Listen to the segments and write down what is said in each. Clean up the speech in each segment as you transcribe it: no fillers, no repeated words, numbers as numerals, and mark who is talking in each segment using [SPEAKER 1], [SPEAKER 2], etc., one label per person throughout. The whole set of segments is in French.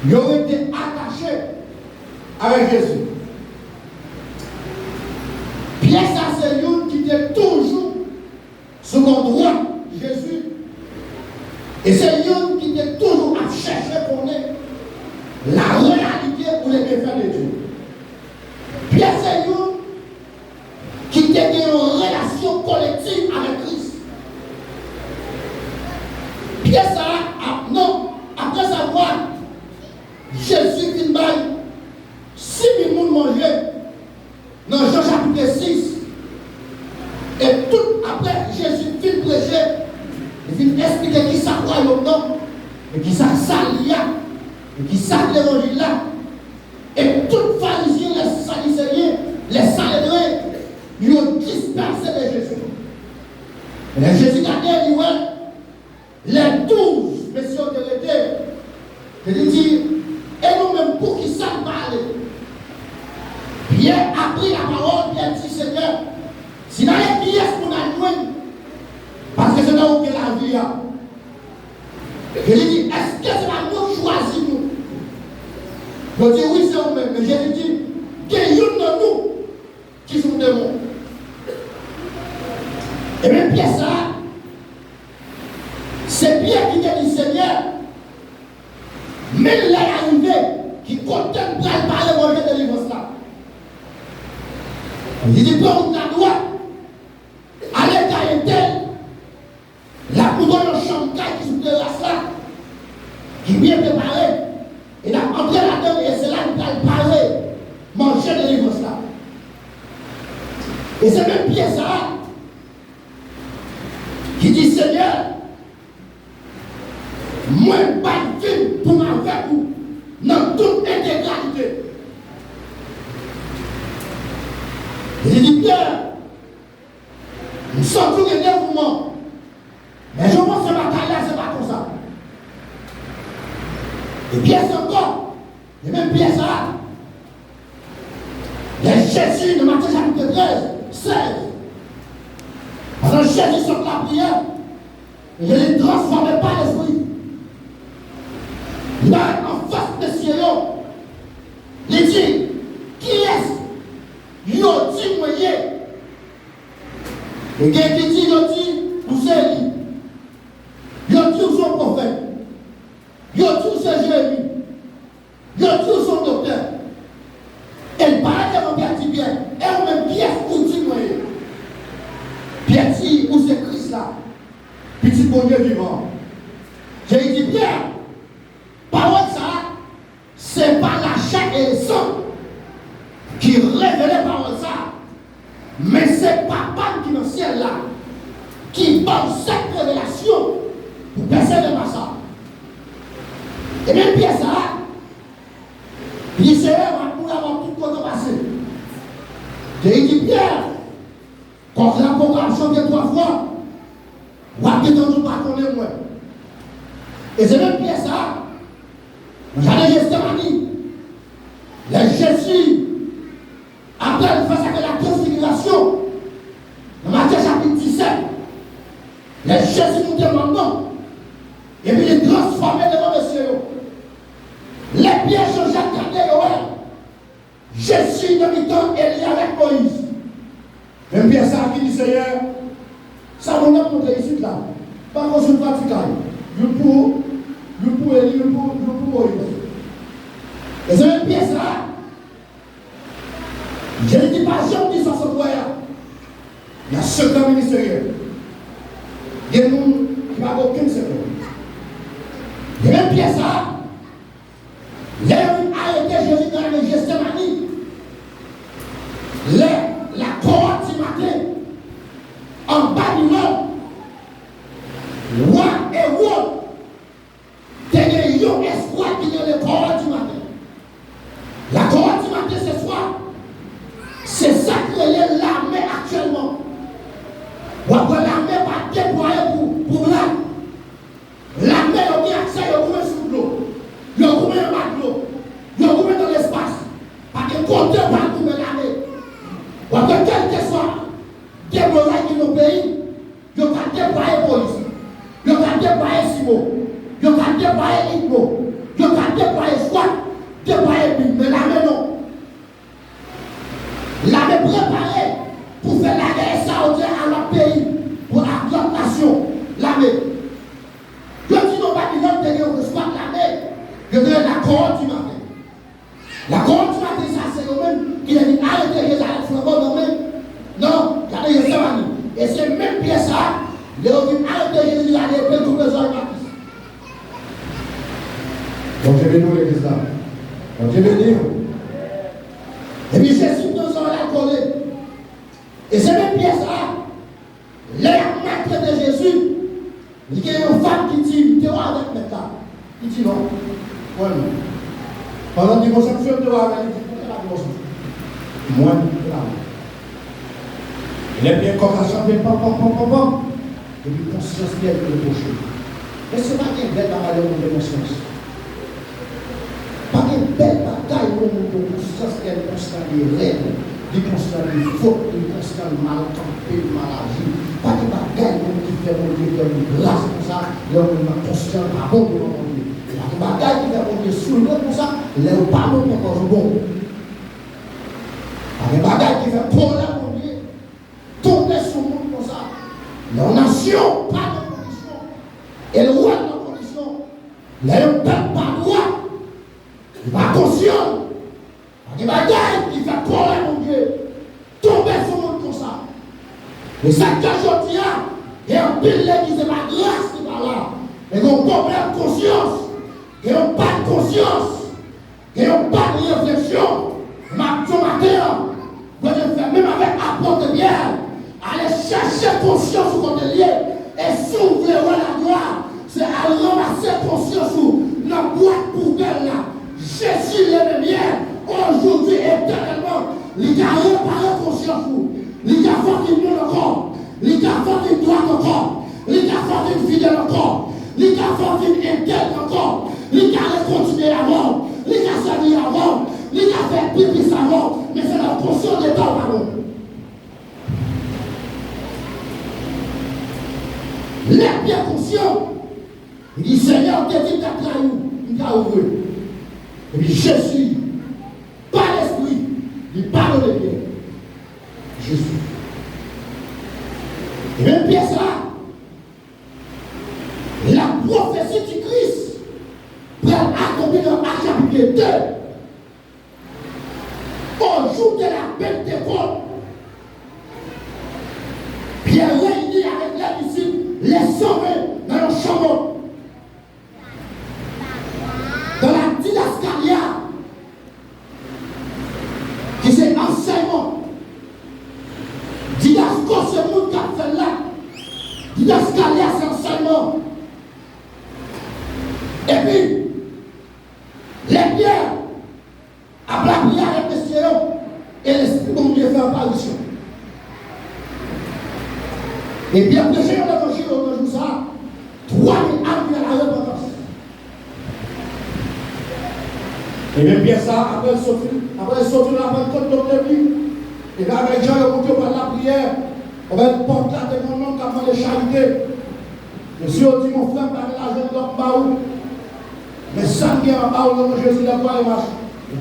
[SPEAKER 1] Ils ont été attachés avec Jésus. Pierre, ça c'est lui qui était toujours sous le droit de Jésus. Et c'est lui qui était toujours à chercher pour nous la réalité ou les bienfaits de Dieu. Pierre, c'est lui qui était en relation collective avec Christ. Pierre, ça, non, après savoir, Jésus qui m'a 6 000 personnes mangeaient dans Jean chapitre 6. Et tout après, Jésus fit prêcher, il fit expliquer qui ça croit au nom, et qui ça salia, et qui ça l'évangile là. Et tout pharisiens, les sadducéens, les salédrins, ils ont dispersé de Jésus. Et Jésus a dit, ouais, les 12 messieurs de l'été, il dit, et nous-mêmes pour qui ça parle. Pierre a pris la parole, Pierre dit, Seigneur, si nous avons qui est-ce qu'on a loin, parce que c'est là où la vie a. Je lui dis, est-ce que c'est la nous choisi nous? Je dis, oui, c'est nous-mêmes. Mais je lui dis, qu'il y a une de nous qui sont démons. Et même Pierre, ça, c'est Pierre qui dit, Seigneur, mais il est arrivé, qui contemple par le manger de délivrance là. Il dit, bon, on a droit, allez, t'as été, la coudonne au champ qui se terrasse là, qui est bien préparé, il a entré là-dedans et c'est là qu'il a parlé, manger de délivrance là. Et c'est même Pierre ça, qui dit, Seigneur, moi, pas de film pour m'avoir vous, dans toute intégralité. Il dit, Pierre, nous sommes tous les dévouements. Mais je pense que ce bataille-là, ce n'est pas comme ça. Et Pierre, c'est encore. Et même Pierre, ça. Les Jésus de Matthieu chapitre 13, 16. Pendant que Jésus sort la prière, il ne les transformait pas l'esprit. Là, en face de Sion, il dit, qui est-ce? Il dit, moyen. Et quelqu'un qui dit, il dit, où c'est lui? Il dit, où son prophète? Il dit, où c'est Jérémie? Il dit, où son docteur? Et il paraît que mon Pierre dit bien. Et on même Pierre, où dit, moyen? Pierre dit, où c'est Christ là? Petit bon Dieu vivant. J'ai dit, Pierre, parole ça, c'est pas la chair et le sang qui révélait parole ça, mais c'est papa qui est dans le ciel là, qui donne cette révélation pour passer le massacre. Et même Pierre ça, il dit, c'est pour avoir tout le temps passé. J'ai dit, Pierre, quand la programme chanté 3 fois, vous avez entendu pas connaître moi. Et c'est même Pierre ça. J'allais Gethsémani. Les Jésus, après face à la transfiguration, dans Matthieu chapitre 17, les Jésus nous demandent, et puis il est transformé devant le Seigneur. Les pieds Jean-Jacques Gardé, Jésus de mi-temps est lié avec Moïse. Même Pierre ça qui dit Seigneur, ça vous a montré ici là. Pas qu'on se pratique. Je pour Élie, je pour Moïse. Et c'est même pièce là. Je ne dis pas, je dis ça ce voyage. Il y a secret ministériel. Il y a des gens qui n'ont aucun secret. Il y a même pièce là. Les arrêté Jésus dans le Gethsémani. La cohorte du matin, en Babylone, roi et roi. Il y a un espoir qui est le corps du matin. La corps du matin ce soir, c'est ça que l'armée actuellement. Après l'armée va déployer pour là. L'armée a bien accès, il a couvert sous l'eau. Il a couvert un bateau. Il a couvert dans l'espace. Parce que compter par couvert l'armée. Après quel que soit déployer dans nos pays, il va déployer police. Il va déployer Simo. Il va déployer Igbo. Il va déployer Squad. Je donne la corde du matin. La corde du matin, ça c'est eux-mêmes qui ont dit arrêtez les flambeaux non mais non, regardez les savants. Et c'est même bien ça, les ont dit arrêtez Jésus à l'épée tous les hommes. Donc je vais nous l'église là. Donc je vais dire. Et puis Jésus nous a collé. Et c'est même bien ça. Les maîtres de Jésus, il y a une femme qui dit, tu es avec maintenant. Il dit non. Moi non. Pendant que je suis avec lui, moi, il est bien comme ça, et puis conscience bien de le toucher. Mais ce n'est pas une belle bagaille de conscience. Pas une belle bagaille de conscience qui est constant de rêve, de constant de faute, de constant de malcampé, de maladie. Pas de bagaille qui fait mon Dieu faire une grâce comme ça, là on a conscience de bon de mon Dieu. Pas de bagaille qui fait mon Dieu soulever comme ça, là on parle de mon bon. Pas de bagaille qui fait pour la mon Dieu, tomber sur le monde comme ça. La nation, pas de condition. Et le roi de la condition, là on ne perd pas droit. Il va conscient. Des bagailles qui fait pour mon Dieu. Tomber sur le monde comme ça. Mais ça qu'aujourd'hui, et en pile l'église de ma grâce qui va là. Et on problème de conscience. Et on pas de conscience. Et on pas de réflexion. Ma matin, vous devez faire même avec apport de bière. Allez chercher conscience au côté lié. Et s'ouvrir la gloire. C'est à ramasser conscience dans la boîte poubelle là. Jésus les lumières. Aujourd'hui, éternellement, il y a réparé conscience. Il y a fait qu'il monte encore. Il y a fait qu'il doit encore. Il y a fait qu'il fidèle encore. Il y a fait qu'il intègre encore. Il y a continué avant. Il y a servi avant. Il y a fait pipi avant. Mais c'est la conscience de temps pardon. Il est bien conscient. Il dit Seigneur, t'es dit ta trahi. Il t'a ouvert. Et puis Jésus, par l'esprit, il parle de Dieu. Jésus. Et même bien ça, la prophétie du Christ prend accomplir dans Acte chapitre 2. Au jour de la Pentecôte, Pierre réuni avec les disciples, les sauvés dans le charbon. Dans la didascalia, qui c'est enseignement. Didasco, c'est le monde qui a fait là. Didascalia, c'est enseignement. Et puis, les pierres, après la prière avec les cieux, et l'Esprit de Dieu fait apparition. Et bien, prêcher l'évangile au jour ça, 3000 âmes à la repentance. Et bien, bien ça, après sortir de la Pentecôte de vie, et bien avec Jean, on par la prière, on va porter à des moments comme les charités. Monsieur, on dit, mon frère, par l'argent de l'homme, mais sans bien en bas, on Jésus, la voie et marche.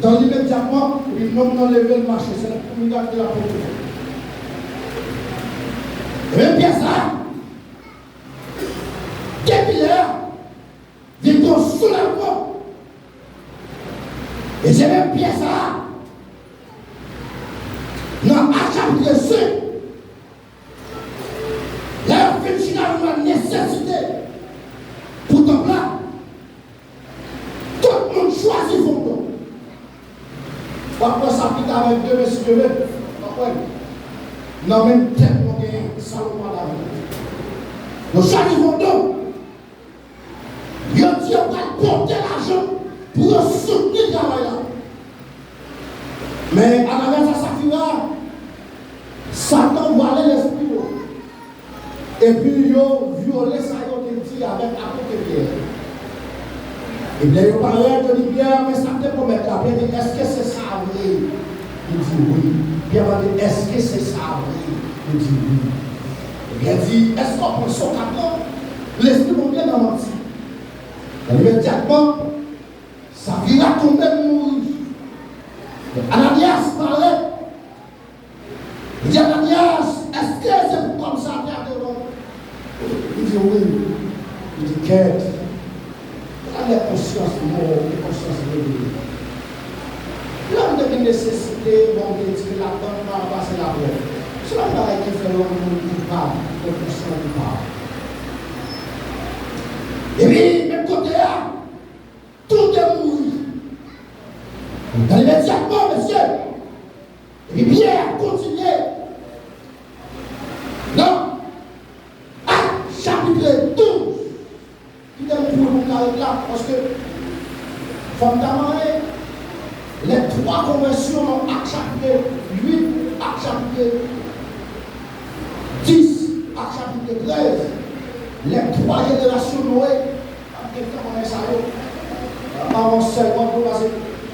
[SPEAKER 1] Dans l'immédiatement, ils n'ont pas levé le marché. C'est la communauté de la politique. Et même bien ça, depuis l'heure, ils sont sous la voie. Et c'est même bien ça. Dans Acte chapitre 5, là, on fait finalement la nécessité. Pourtant là, tout le monde choisit son don. Pourquoi s'applique avec deux messieurs? Non, même tellement que Salomon a vie. Nous choisissons son don. Dieu dit on va porter l'argent pour soutenir le travail là. Mais à la vez, ça finira. Satan voilait l'esprit. Et puis, il a violé ça dit avec apôtre Pierre. Et bien, il parlait de Pierre, mais ça te promet là. Pierre dit, est-ce que c'est ça vrai? Il dit oui. Pierre va dire, est-ce que c'est ça vrai? Il dit oui. Et bien, il dit, est-ce qu'on prend son capot? L'esprit mon bien dans menti. Immédiatement, ça vira tomber de mourir. Ananias parlait. Il dit, Ananias, est-ce que c'est comme ça, Pierre de l'homme? Il dit oui. Il dit, quête. Il les consciences morales, les consciences réveillées. L'homme de nécessité, bon, il dit la bonne va passer la voie. C'est l'homme qui fait l'homme qui parle, le conscient qui parle. Et puis, même côté là, tout est mouru. Dans l'immédiatement, monsieur. Et puis Pierre continue. Non. Acte chapitre 12. Il est pour là, parce que, fondamentalement, les trois conversions, acte chapitre 8, acte chapitre 10, acte chapitre 13, les trois générations de Noé, avant seulement pour passer,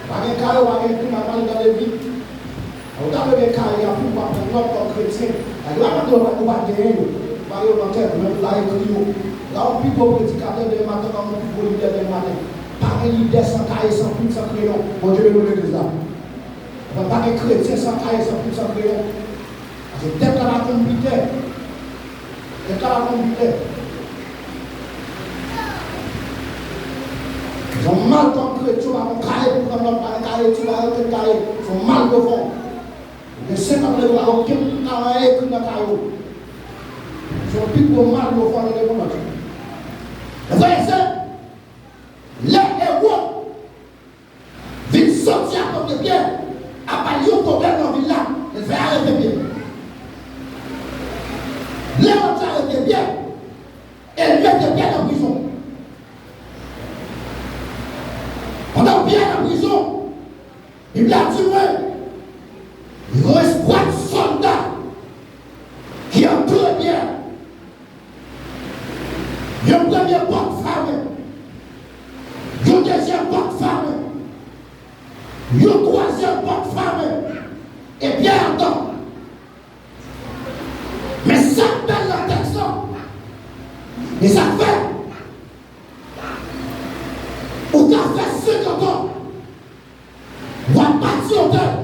[SPEAKER 1] pas de carreau, pas de tout, pas de dans les vies. On a le carreau pour pas prendre notre chrétien. Là, on ne va pas gagner. Par exemple, là, là, on pique au prédicateur de matin, on pique au leader de matin. Pas de leader sans carré, sans plus, sans crayon. Bon Dieu, nous l'église là. Pas de chrétien sans carré, sans plus, sans crayon. Parce que dès que la communauté, dès que la communauté, ils ont mal compris, tu vas carré pour prendre notre carré, tu vas être carré, ils sont mal de fond. Les 50 de la aucun travail écrit dans le carré. Ils ont plus de mal de fond de l'époque. Vous voyez ça? Les héros viennent sortir comme des biens, à part les problèmes dans la ville là, ils vont arrêter bien. Les autres arrêtent bien, et mettent bien en prison. Pendant bien en prison, il a dit, il reste 3 soldats qui ont tout bien. Il y a une première porte fermée, il y a une deuxième porte fermée, il y a une troisième porte fermée, et bien attends. Mais ça donne la tête ça, et ça fait. Ou t'as fait 50 ans, on va partir au terre.